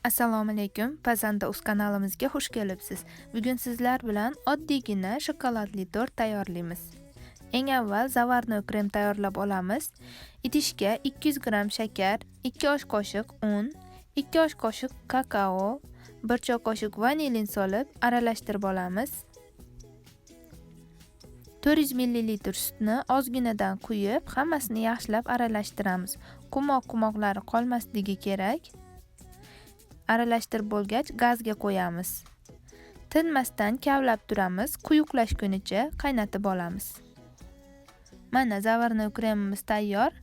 Assalomu alaykum. Pazanda uz kanalimizga xush kelibsiz. Bugun sizlar bilan oddiygina shokoladli tort tayyorlaymiz. Eng avval zavarnoy krem tayyorlab olamiz. Idishga 200 g shakar, 2 osh qoshiq un, 2 osh qoshiq kakao, 1 choy qoshiq vanilin solib aralashtirib olamiz. 400 ml sutni ozginadan quyib, hammasini yaxshilab aralashtiramiz. Qumoq-qumoqlari qolmasligi kerak. Aralashtirib bo'lgach, gazga qo'yamiz. Tinmasdan kavlab turamiz, quyuqlashgunicha qaynatib olamiz. Mana zavarnoy kremimiz tayyor.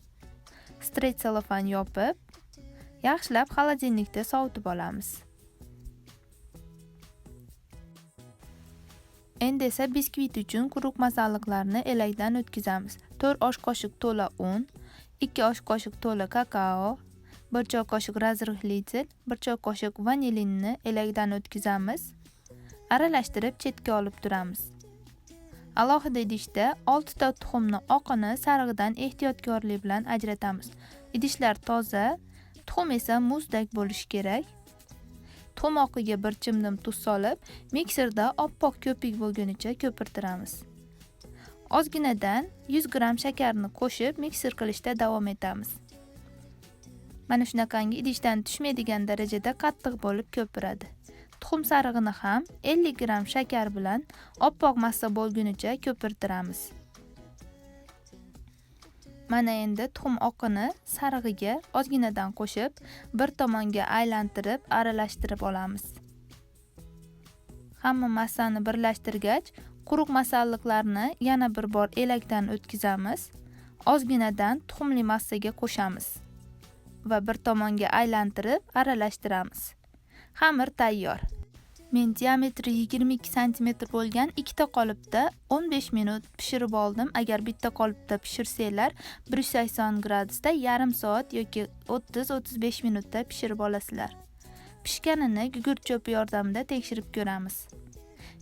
Strech selofan yopib, yaxshilab xolodilnikda sovutib olamiz. Endi esa biskvit uchun quruq masalliqlarni elakdan o'tkazamiz. 4 osh qoshiq to'la un, 2 osh qoshiq to'la kakao, 1 choy qoshiq razrixlitel, 1 choy qoshiq vanilinni elakdan o'tkazamiz. Aralashtirib chetga olib turamiz. Alohida idishda 6 ta tuxumni oqini sarig'idan ehtiyotkorlik bilan ajratamiz. Idishlar toza, tuxum esa muzdek bo'lishi kerak. Tuxum oqiga bir chimdim tuz solib, mikserda oppoq ko'pik bo'lgunicha ko'pirtiramiz. Ozginadan 100 g shakarni qo'shib mikser qilishda davom etamiz. Mana shunaqangi idishdan tushmaydigan darajada qattiq bo'lib ko'piradi. Tuxum sarig'ini ham 50 g shakar bilan oppoq massa bo'lgunicha ko'pirtiramiz. Mana endi tuxum oqini sarig'iga ozginadan qo'shib, bir tomonga aylantirib, aralashtirib olamiz. Hamma massani birlashtirgach, quruq masalliqlarni yana bir bor elakdan o'tkazamiz. Ozginadan tuxumli massaga qo'shamiz va bir tomonga aylantirib aralashtiramiz. Xamir tayyor. Men diametri 22 cm bo'lgan ikkita qolipda 15 minut pishirib oldim. Agar bitta qolipda pishirsanglar 180 gradusda yarim soat yoki 30-35 minutda pishirib olasizlar. Pishganini gugurt cho'pi yordamida tekshirib ko'ramiz.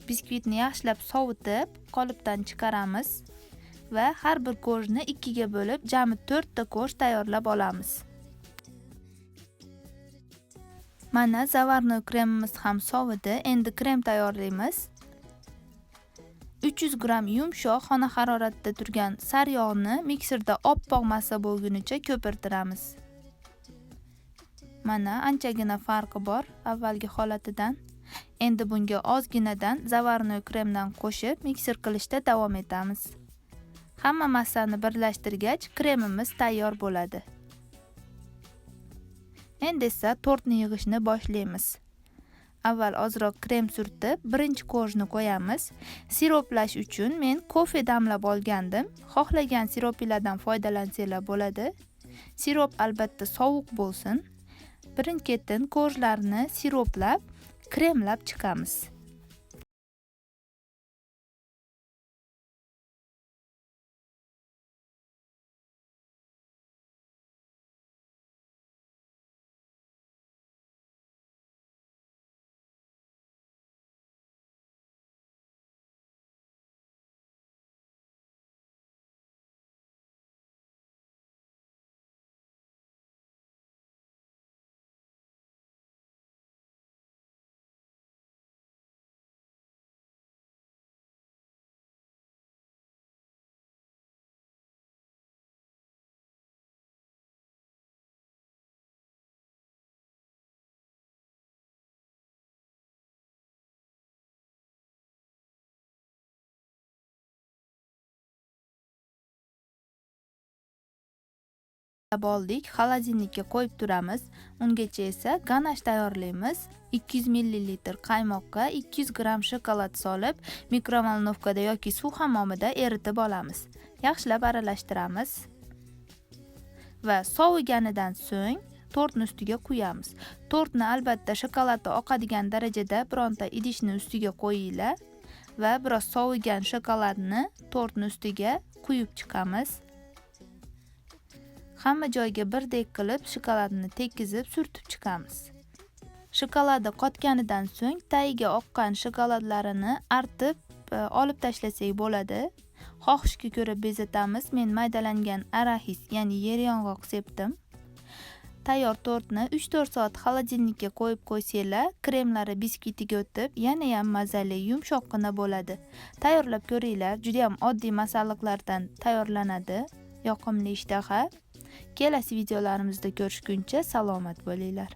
Biskvitni yaxshilab sovutib, qolipdan chiqaramiz va har bir ko'shni ikkiga bo'lib, jami 4 ta ko'sh tayyorlab olamiz. Mana zavarnoy kremimiz ham sovidi. Endi krem tayyorlaymiz. 300 g yumshoq xona haroratida turgan saryog'ni mikserda oppoq massa bo'lgunicha ko'pirtiramiz. Mana anchagina farqi bor avvalgi holatidan. Endi bunga ozginadan zavarnoy kremdan qo'shib mikser qilishda davom etamiz. Hamma massani birlashtirgach, kremimiz tayyor bo'ladi. Endi esa tortni yig'ishni boshlaymiz. Avval ozroq krem surtib, birinchi ko'shni qo'yamiz. Siroplash uchun men kofe damlab olgandim. Xohlagan siroplardan foydalansanglar bo'ladi. Sirop albatta sovuq bo'lsin. Birin-ketin ko'shlarni siroplab, kremlab chiqamiz. Oldik, xolodilnikka qo'yib turamiz. Ungacha esa ganash tayyorlaymiz. 200 ml qaymoqqa 200 g shokolad solib, mikrovolnovkada yoki suv hammomida eritib olamiz. Yaxshilab aralashtiramiz va soviganidan so'ng tortni ustiga quyamiz. Tortni albatta shokoladi oqadigan darajada bironta idishni ustiga qo'yinglar va biroz sovigan shokoladni tortni ustiga quyib chiqamiz. Hamma joyga birdek qilib shokoladni tekizib surtib chiqamiz. Shokoladi qotganidan so'ng tagiga oqqan shokoladlarini artib olib tashlasak bo'ladi. Xohishga ko'ra bezatamiz. Men maydalangan arahis, ya'ni yer yong'oq sepdim. Tayyor tortni 3-4 soat xolodilnikka qo'yib qo'ysanglar, kremlari biskvitiga o'tib, yana ham mazali, yumshoqqina bo'ladi. Tayyorlab ko'ringlar, juda ham oddiy masalliqlardan tayyorlanadi. Yoqimli ishtaha. Kelasi videolarimizda ko'rishguncha salomat bo'linglar.